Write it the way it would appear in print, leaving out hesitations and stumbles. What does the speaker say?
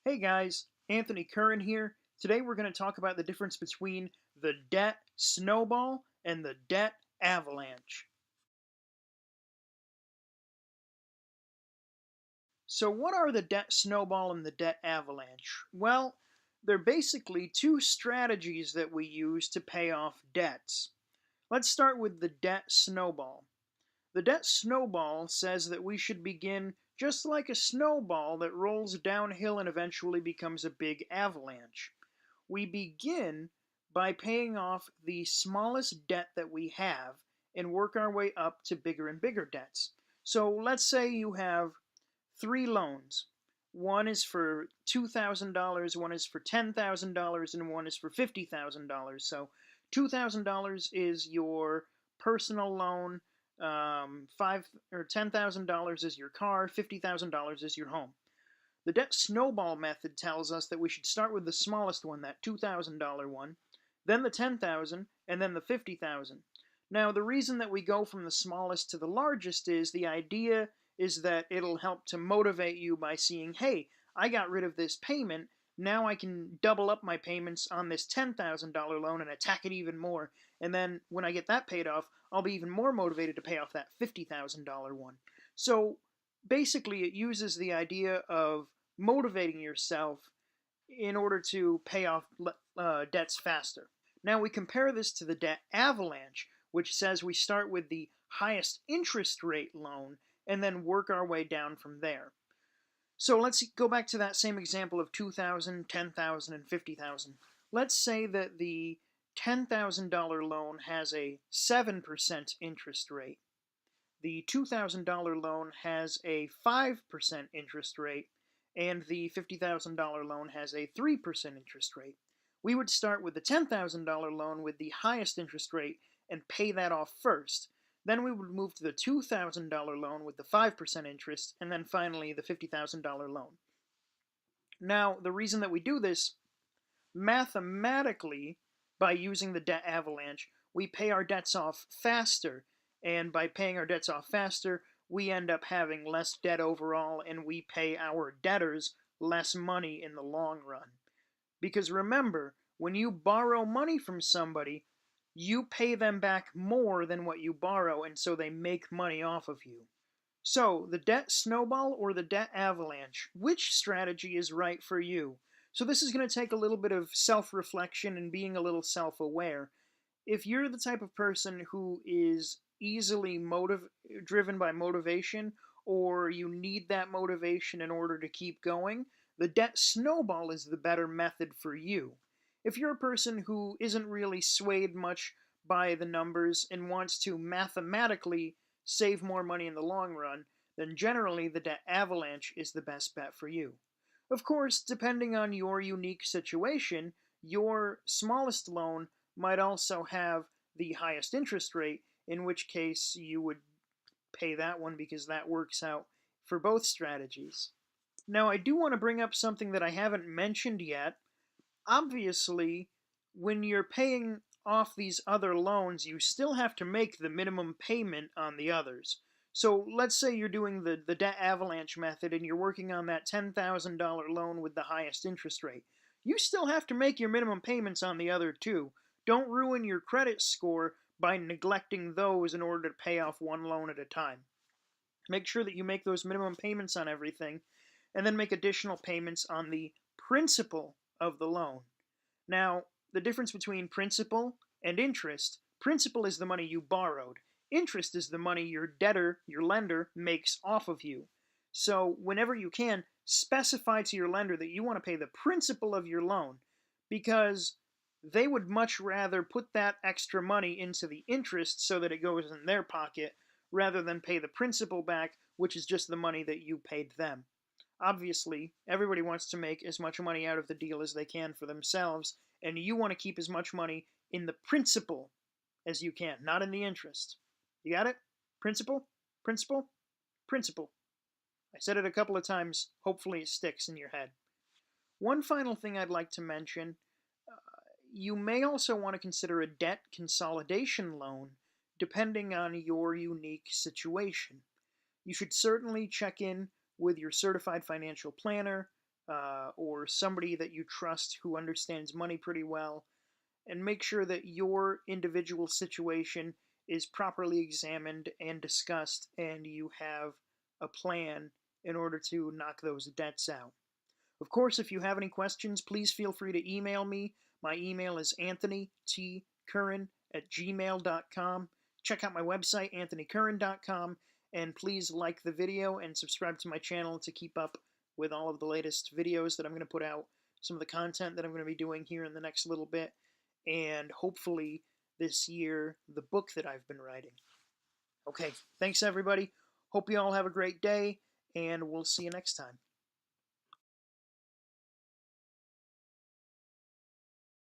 Hey guys, Anthony Curran here. Today we're going to talk about the difference between the debt snowball and the debt avalanche. So, what are the debt snowball and the debt avalanche? Well, they're basically two strategies that we use to pay off debts. Let's start with the debt snowball. The debt snowball says that we should begin just like a snowball that rolls downhill and eventually becomes a big avalanche. We begin by paying off the smallest debt that we have and work our way up to bigger and bigger debts. So let's say you have three loans. One is for $2,000, one is for $10,000, and one is for $50,000. So $2,000 is your personal loan, five or $10,000 is your car, $50,000 is your home. The debt snowball method tells us that we should start with the smallest one, that $2,000 one, then the $10,000, and then the $50,000. Now, the reason that we go from the smallest to the largest is the idea is that it'll help to motivate you by seeing, hey, I got rid of this payment, now I can double up my payments on this $10,000 loan and attack it even more. And then when I get that paid off, I'll be even more motivated to pay off that $50,000 one. So basically, it uses the idea of motivating yourself in order to pay off debts faster. Now we compare this to the debt avalanche, which says we start with the highest interest rate loan and then work our way down from there. So let's go back to that same example of 2,000, 10,000, and 50,000. Let's say that the $10,000 loan has a 7% interest rate. The $2,000 loan has a 5% interest rate, and the $50,000 loan has a 3% interest rate. We would start with the $10,000 loan with the highest interest rate and pay that off first. Then we would move to the $2,000 loan with the 5% interest, and then finally the $50,000 loan. Now, the reason that we do this, mathematically, by using the debt avalanche, we pay our debts off faster, and by paying our debts off faster, we end up having less debt overall, and we pay our debtors less money in the long run. Because remember, when you borrow money from somebody, you pay them back more than what you borrow, and so they make money off of you. So, the debt snowball or the debt avalanche, which strategy is right for you? So this is going to take a little bit of self-reflection and being a little self-aware. If you're the type of person who is easily driven by motivation, or you need that motivation in order to keep going, the debt snowball is the better method for you. If you're a person who isn't really swayed much by the numbers and wants to mathematically save more money in the long run, then generally the debt avalanche is the best bet for you. Of course, depending on your unique situation, your smallest loan might also have the highest interest rate, in which case you would pay that one because that works out for both strategies. Now, I do want to bring up something that I haven't mentioned yet. Obviously, when you're paying off these other loans, you still have to make the minimum payment on the others. So let's say you're doing the debt avalanche method and you're working on that $10,000 loan with the highest interest rate. You still have to make your minimum payments on the other two. Don't ruin your credit score by neglecting those in order to pay off one loan at a time. Make sure that you make those minimum payments on everything, and then make additional payments on the principal of the loan. Now, the difference between principal and interest, principal is the money you borrowed. Interest is the money your debtor, your lender, makes off of you. So whenever you can, specify to your lender that you want to pay the principal of your loan, because they would much rather put that extra money into the interest so that it goes in their pocket rather than pay the principal back, which is just the money that you paid them. Obviously, everybody wants to make as much money out of the deal as they can for themselves, and you want to keep as much money in the principal as you can, not in the interest. You got it? Principal, principal, principal. I said it a couple of times. Hopefully it sticks in your head. One final thing I'd like to mention, you may also want to consider a debt consolidation loan depending on your unique situation. You should certainly check in with your certified financial planner, or somebody that you trust who understands money pretty well, and make sure that your individual situation is properly examined and discussed, and you have a plan in order to knock those debts out. Of course, if you have any questions, please feel free to email me. My email is anthonytcurran@gmail.com. Check out my website, anthonycurran.com, and please like the video and subscribe to my channel to keep up with all of the latest videos that I'm going to put out, some of the content that I'm going to be doing here in the next little bit, and hopefully this year, the book that I've been writing. Okay, thanks everybody. Hope you all have a great day, and we'll see you next time.